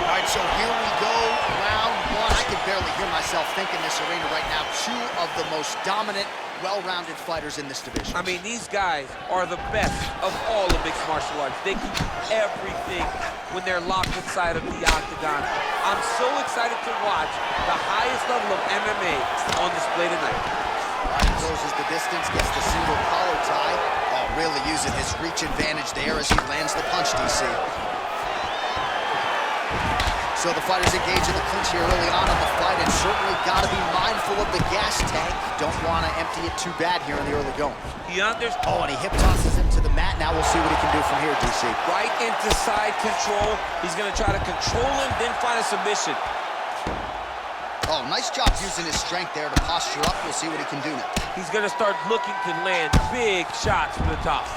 All right, so here we go, round one. I can barely hear myself think in this arena right now. Two of the most dominant, well-rounded fighters in this division. I mean, these guys are the best of all of mixed martial arts. They can do everything when they're locked inside of the octagon. I'm so excited to watch the highest level of MMA on display tonight. All right, closes the distance, gets the single collar tie. Oh, really using his reach advantage there as he lands the punch, DC. So the fighters engage in the clinch here early on in the fight, and certainly got to be mindful of the gas tank. Don't want to empty it too bad here in the early going. Oh, and he hip tosses him to the mat. Now we'll see what he can do from here, DC. Right into side control. He's going to try to control him, then find a submission. Oh, nice job using his strength there to posture up. We'll see what he can do now. He's going to start looking to land big shots from the top.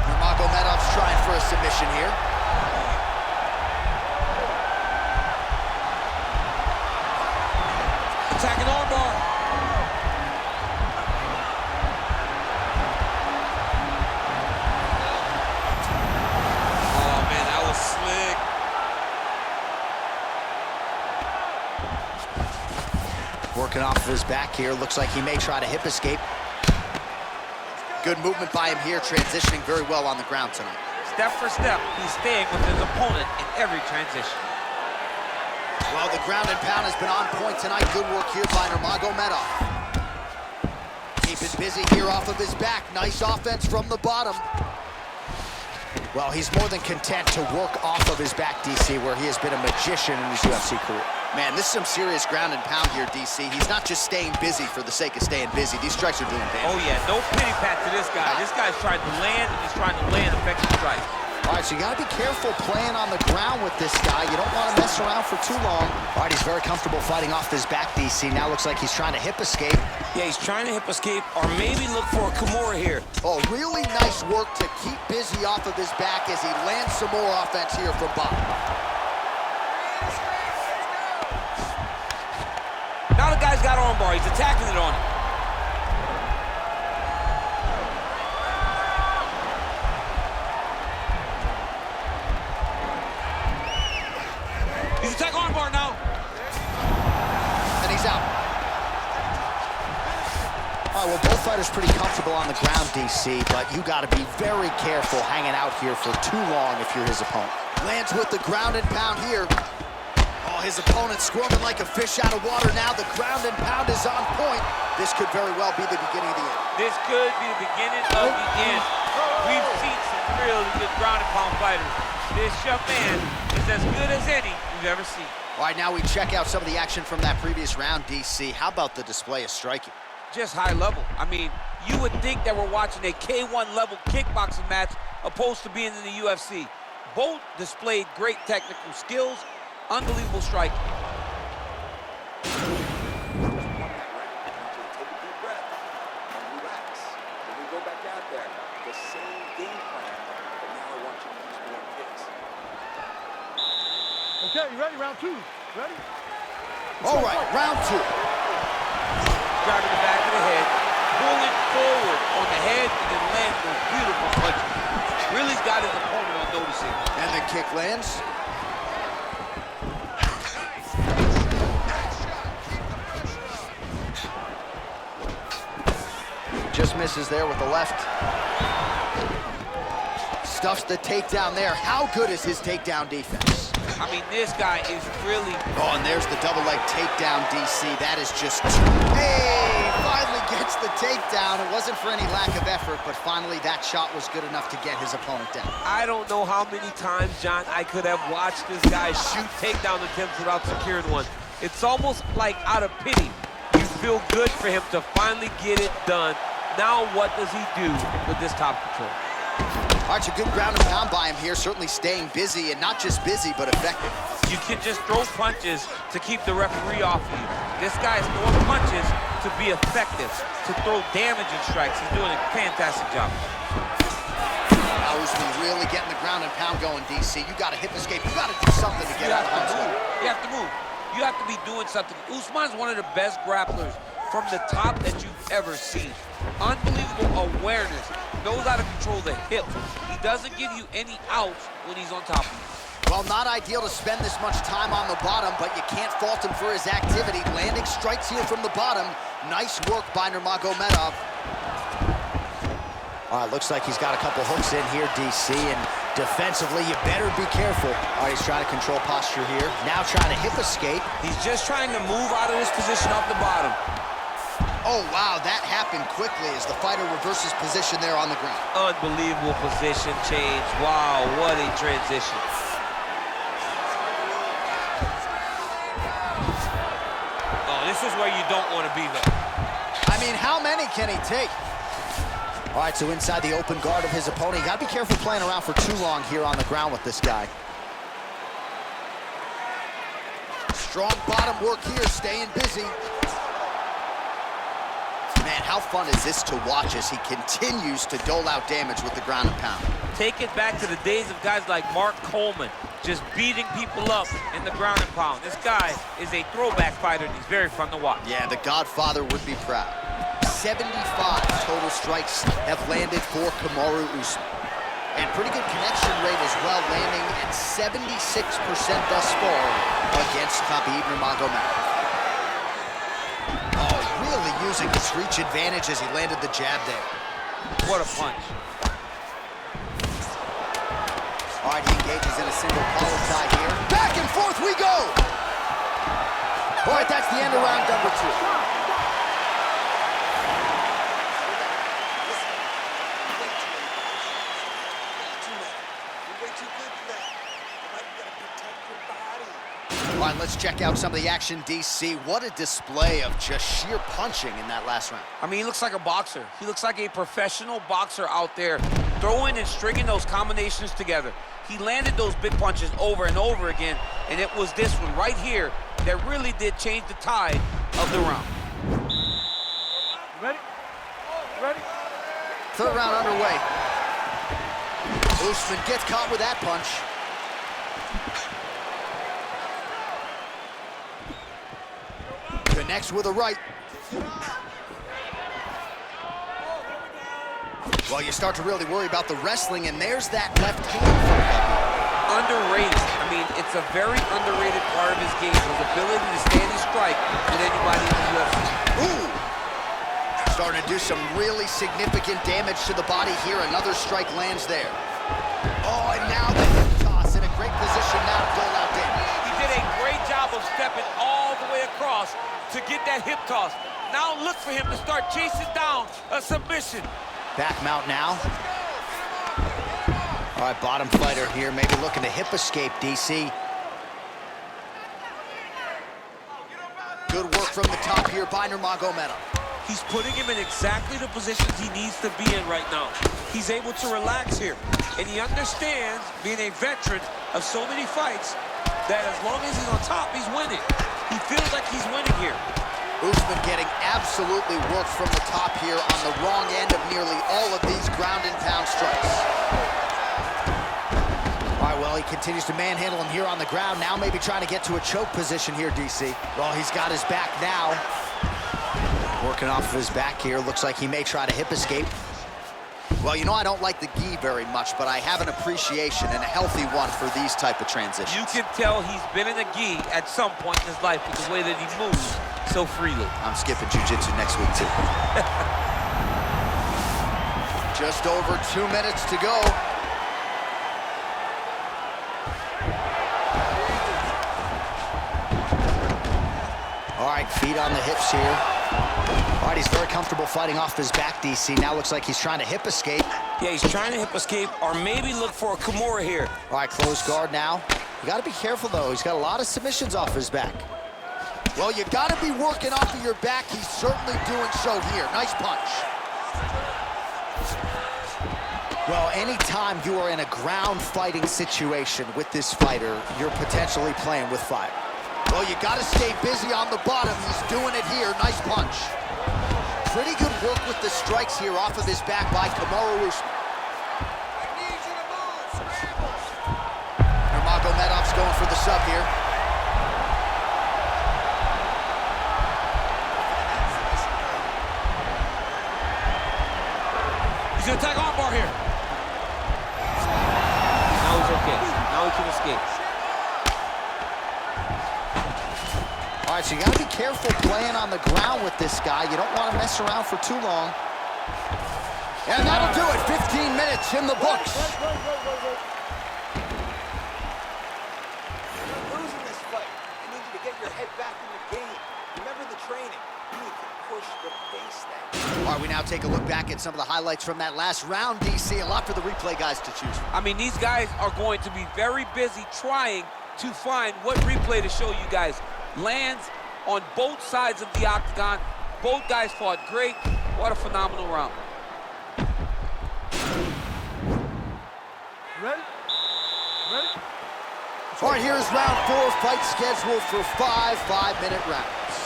Nurmagomedov's trying for a submission here. Attacking armbar. Oh, man, that was slick. Working off of his back here. Looks like he may try to hip escape. Good movement by him here, transitioning very well on the ground tonight. Step for step, he's staying with his opponent in every transition. Well, the ground and pound has been on point tonight. Good work here by Nurmagomedov. Keeping busy here off of his back. Nice offense from the bottom. Well, he's more than content to work off of his back, DC, where he has been a magician in his UFC career. Man, this is some serious ground and pound here, DC. He's not just staying busy for the sake of staying busy. These strikes are doing damage. Oh, yeah, no pity pat to this guy. This guy's trying to land, and he's trying to land effective strikes. All right, so you gotta be careful playing on the ground with this guy. You don't want to mess around for too long. All right, he's very comfortable fighting off his back, DC. Now looks like he's trying to hip escape. Yeah, he's trying to hip escape, or maybe look for a Kimura here. Oh, really nice work to keep busy off of his back as he lands some more offense here from bottom. Now the guy's got armbar. He's attacking it on him. He's attacking armbar now. And he's out. All right, well, both fighters pretty comfortable on the ground, DC, but you got to be very careful hanging out here for too long if you're his opponent. Lands with the ground and pound here. Oh, his opponent squirming like a fish out of water now. The ground and pound is on point. This could very well be the beginning of the end. This could be the beginning of the end. We've seen some really good ground and pound fighters. This young man is as good as any we've ever seen. All right, now we check out some of the action from that previous round, DC. How about the display of striking? Just high level. I mean, you would think that we're watching a K1 level kickboxing match opposed to being in the UFC. Both displayed great technical skills, unbelievable striking. Okay, you ready? Round two. Ready? All right, round two. Driving the back of the head, pulling forward on the head, and then landing those beautiful punches. Really's got his opponent on noticing. And the kick lands. Just misses there with the left. Stuffs the takedown there. How good is his takedown defense? I mean, this guy is really... Oh, and there's the double leg takedown, DC. That is just... Hey, finally gets the takedown. It wasn't for any lack of effort, but finally that shot was good enough to get his opponent down. I don't know how many times, John, I could have watched this guy shoot takedown attempts without securing one. It's almost like out of pity. You feel good for him to finally get it done. Now what does he do with this top control? All right, a good ground and pound by him here, certainly staying busy, and not just busy, but effective. You can just throw punches to keep the referee off of you. This guy is throwing punches to be effective, to throw damaging strikes. He's doing a fantastic job. Now Usman really getting the ground and pound going, DC. You got to hip escape. You got to do something to get out of harm's way. You have to move. You have to be doing something. Usman's one of the best grapplers from the top that you've ever seen. Unbelievable awareness. knows how to control the hip. He doesn't give you any outs when he's on top of you. Well, not ideal to spend this much time on the bottom, but you can't fault him for his activity. Landing strikes here from the bottom. Nice work by Nurmagomedov. All right, looks like he's got a couple hooks in here, DC, and defensively, you better be careful. All right, he's trying to control posture here. Now trying to hip escape. He's just trying to move out of this position off the bottom. Oh, wow, that happened quickly as the fighter reverses position there on the ground. Unbelievable position change. Wow, what a transition. This is where you don't want to be, though. I mean, how many can he take? All right, so inside the open guard of his opponent. You got to be careful playing around for too long here on the ground with this guy. Strong bottom work here, staying busy. Man, how fun is this to watch as he continues to dole out damage with the ground and pound? Take it back to the days of guys like Mark Coleman, just beating people up in the ground and pound. This guy is a throwback fighter, and he's very fun to watch. Yeah, the Godfather would be proud. 75 total strikes have landed for Kamaru Usman. And pretty good connection rate as well, landing at 76% thus far against Khabib Nurmagomedov. Oh, really using his reach advantage as he landed the jab there. What a punch. All right, he engages in a single collar tie here. Back and forth we go! All right, that's the end of round number 2. All right, let's check out some of the action, DC. What a display of just sheer punching in that last round. I mean, he looks like a boxer. He looks like a professional boxer out there, throwing and stringing those combinations together. He landed those big punches over and over again, and it was this one right here that really did change the tide of the round. Ready? Ready? Third round underway. Usman gets caught with that punch. Connects with a right. Well, you start to really worry about the wrestling, and there's that left hand from Khabib. Underrated. I mean, it's a very underrated part of his game, his ability to stand and strike with anybody in the UFC. Ooh! Starting to do some really significant damage to the body here. Another strike lands there. Oh, and now the hip toss in a great position now to dole out damage. He did a great job of stepping all the way across to get that hip toss. Now look for him to start chasing down a submission. Back mount now. All right, bottom fighter here, maybe looking to hip escape, DC. Good work from the top here by Nurmagomedov. He's putting him in exactly the positions he needs to be in right now. He's able to relax here, and he understands, being a veteran of so many fights, that as long as he's on top, he's winning. He feels like he's winning here. Usman getting absolutely worked from the top here on the wrong end of nearly all of these ground and pound strikes. All right, well, he continues to manhandle him here on the ground. Now maybe trying to get to a choke position here, DC. Well, he's got his back now. Working off of his back here. Looks like he may try to hip escape. Well, you know, I don't like the gi very much, but I have an appreciation and a healthy one for these type of transitions. You can tell he's been in a gi at some point in his life with the way that he moves so freely. I'm skipping jiu-jitsu next week, too. Just over 2 minutes to go. All right, feet on the hips here. All right, he's very comfortable fighting off his back, DC. Now looks like he's trying to hip escape. Yeah, he's trying to hip escape or maybe look for a Kimura here. All right, closed guard now. You got to be careful, though. He's got a lot of submissions off his back. Well, you got to be working off of your back. He's certainly doing so here. Nice punch. Well, anytime you are in a ground fighting situation with this fighter, you're potentially playing with fire. Well, you got to stay busy on the bottom. He's doing it here. Nice punch. Pretty good work with the strikes here off of his back by Kamaru Usman. Nurmagomedov's going for the sub here. He's gonna attack armbar here. Now he's okay. Now he can escape. All right, so you gotta be careful playing on the ground with this guy. You don't want to mess around for too long. And that'll do it. 15 minutes in the books. You're losing this fight. I need you to get your head back in the game. Remember the training. You need to push the baseline. All right, we now take a look back at some of the highlights from that last round, DC. A lot for the replay guys to choose from. I mean, these guys are going to be very busy trying to find what replay to show you guys. Lands on both sides of the octagon. Both guys fought great. What a phenomenal round. Ready? Ready? All right, here's round 4, fight scheduled for 5 5-minute rounds.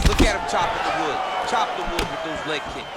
Look at him chopping the wood. Chop the wood with those leg kicks.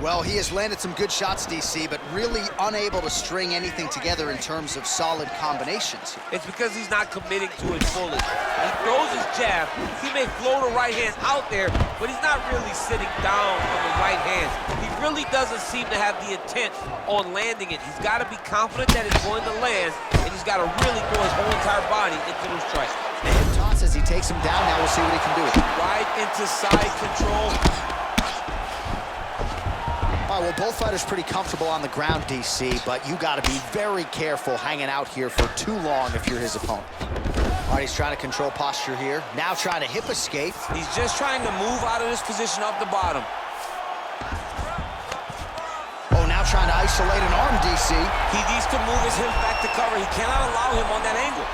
Well, he has landed some good shots, DC, but really unable to string anything together in terms of solid combinations. It's because he's not committing to it fully. He throws his jab. He may float a right hand out there, but he's not really sitting down on the right hand. He really doesn't seem to have the intent on landing it. He's got to be confident that it's going to land, and he's got to really throw his whole entire body into those strikes. The hip toss as he takes him down. Now we'll see what he can do. Right into side control. All right, well, both fighters pretty comfortable on the ground, DC, but you got to be very careful hanging out here for too long if you're his opponent. All right, he's trying to control posture here. Now trying to hip escape. He's just trying to move out of this position off the bottom. Oh, now trying to isolate an arm, DC. He needs to move his hips back to cover. He cannot allow him on that angle.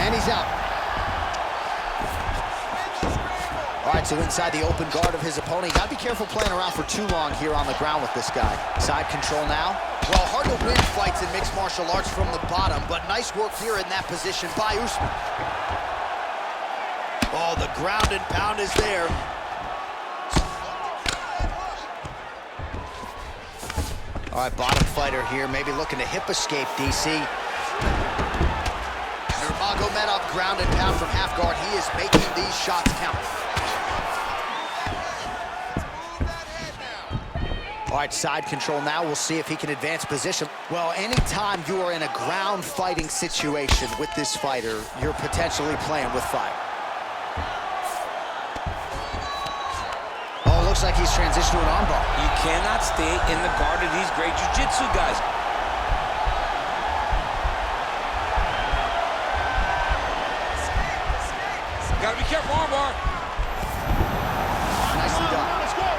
And he's out. All right, so inside the open guard of his opponent. You got to be careful playing around for too long here on the ground with this guy. Side control now. Well, hard to win fights in mixed martial arts from the bottom, but nice work here in that position by Usman. Oh, the ground and pound is there. All right, bottom fighter here, maybe looking to hip escape, DC. Nurmagomedov ground and pound from half guard. He is making these shots count. All right, side control now. We'll see if he can advance position. Well, anytime you are in a ground fighting situation with this fighter, you're potentially playing with fire. Oh, looks like he's transitioned to an armbar. You cannot stay in the guard of these great jiu-jitsu guys. Gotta be careful, armbar. Nicely done. Let's go.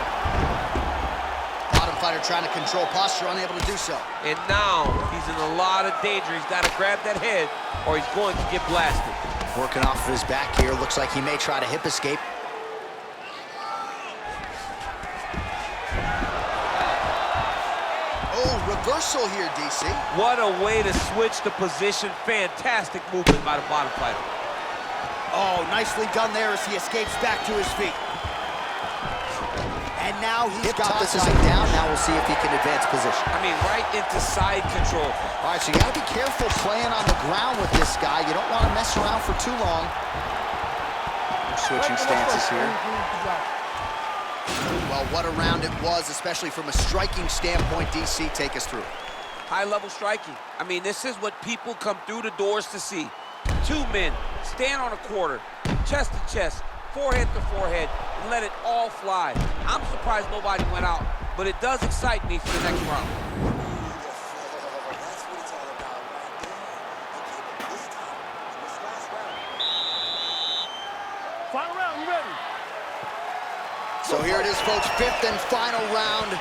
Bottom fighter trying to control posture, unable to do so. And now he's in a lot of danger. He's got to grab that head or he's going to get blasted. Working off of his back here. Looks like he may try to hip escape. Oh, reversal here, DC. What a way to switch the position. Fantastic movement by the bottom fighter. Oh, nicely done there as he escapes back to his feet. And now he's got this down. Now we'll see if he can advance position. I mean, right into side control. All right, so you got to be careful playing on the ground with this guy. You don't want to mess around for too long. We're switching stances here. Well, what a round it was, especially from a striking standpoint. DC, take us through. High-level striking. I mean, this is what people come through the doors to see. Two men stand on a quarter, chest to chest, forehead to forehead, and let it all fly. I'm surprised nobody went out, but it does excite me for the next round. That's what it's all about right there. Okay, but this time, in this last round. Final round, you ready? So here it is, folks, 5th and final round.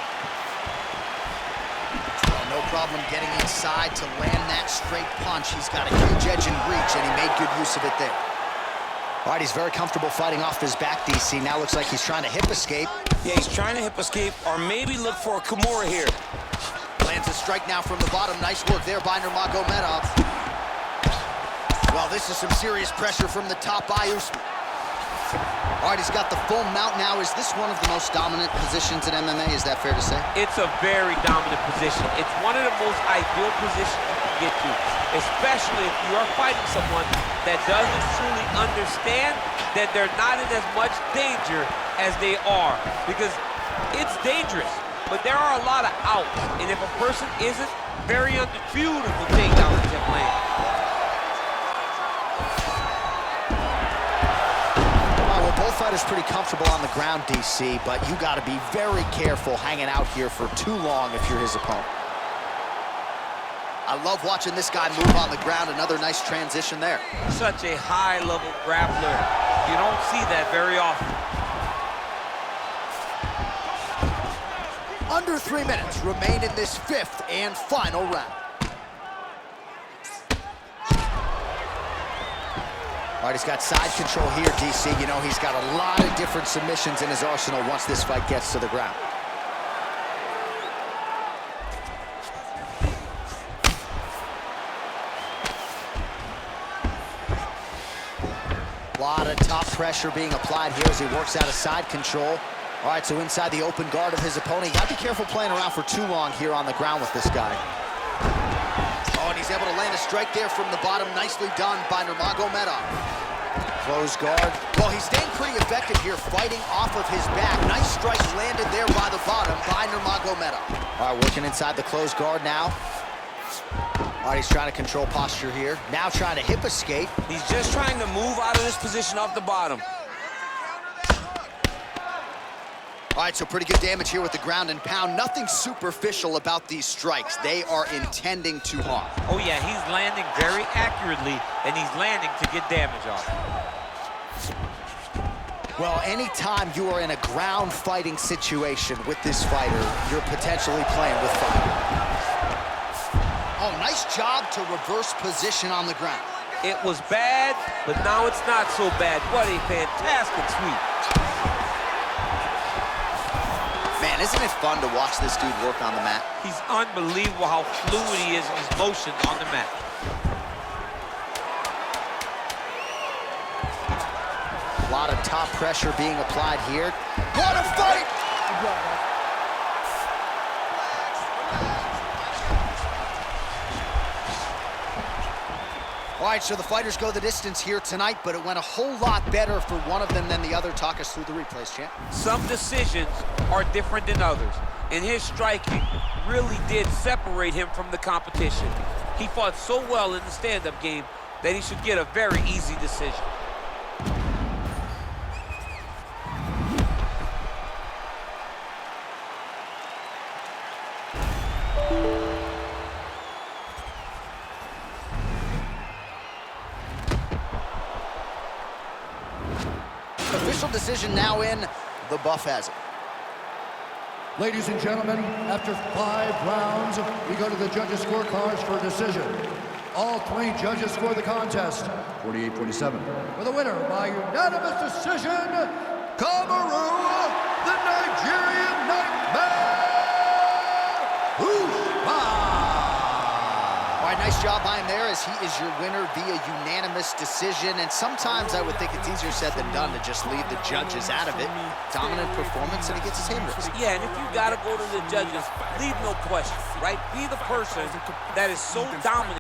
Well, no problem getting inside to land that straight punch. He's got a huge edge and reach, and he made good use of it there. All right, he's very comfortable fighting off his back, DC. Now looks like he's trying to hip escape. Yeah, he's trying to hip escape or maybe look for a Kimura here. Lands a strike now from the bottom. Nice work there by Nurmagomedov. Well, this is some serious pressure from the top by Usman. All right, he's got the full mount now. Is this one of the most dominant positions in MMA? Is that fair to say? It's a very dominant position. It's one of the most ideal positions get you, especially if you are fighting someone that doesn't truly understand that they're not in as much danger as they are. Because it's dangerous, but there are a lot of outs. And if a person isn't, very beautiful takedown attempt land. Well, both fighters pretty comfortable on the ground, DC, but you got to be very careful hanging out here for too long if you're his opponent. I love watching this guy move on the ground. Another nice transition there. Such a high-level grappler. You don't see that very often. Under 3 minutes remain in this fifth and final round. All right, he's got side control here, DC. You know, he's got a lot of different submissions in his arsenal once this fight gets to the ground. A lot of top pressure being applied here as he works out of side control. All right, so inside the open guard of his opponent. You got to be careful playing around for too long here on the ground with this guy. Oh, and he's able to land a strike there from the bottom. Nicely done by Nurmagomedov. Close guard. Well, he's staying pretty effective here, fighting off of his back. Nice strike landed there by the bottom by Nurmagomedov. All right, working inside the closed guard now. All right, he's trying to control posture here. Now trying to hip escape. He's just trying to move out of this position off the bottom. All right, so pretty good damage here with the ground and pound. Nothing superficial about these strikes. They are intending to harm. Oh, yeah, he's landing very accurately, and he's landing to get damage off. Well, anytime you are in a ground fighting situation with this fighter, you're potentially playing with fire. Oh, nice job to reverse position on the ground. It was bad, but now it's not so bad. What a fantastic sweep. Man, isn't it fun to watch this dude work on the mat? He's unbelievable how fluid he is in his motions on the mat. A lot of top pressure being applied here. What a fight! All right, so the fighters go the distance here tonight, but it went a whole lot better for one of them than the other. Talk us through the replays, champ. Some decisions are different than others, and his striking really did separate him from the competition. He fought so well in the stand-up game that he should get a very easy decision. Official decision now in. The buff has it. Ladies and gentlemen, after 5 rounds, we go to the judges' scorecards for a decision. All 3 judges score the contest, 48-47. For the winner by unanimous decision, Kamaru, the Nigerian Nightmare, Usman. All right, nice job by him there as he is your winner via unanimous decision. And sometimes I would think it's easier said than done to just leave the judges out of it. Dominant performance, and he gets his hand raised. Yeah, and if you got to go to the judges, leave no question, right? Be the person that is so dominant.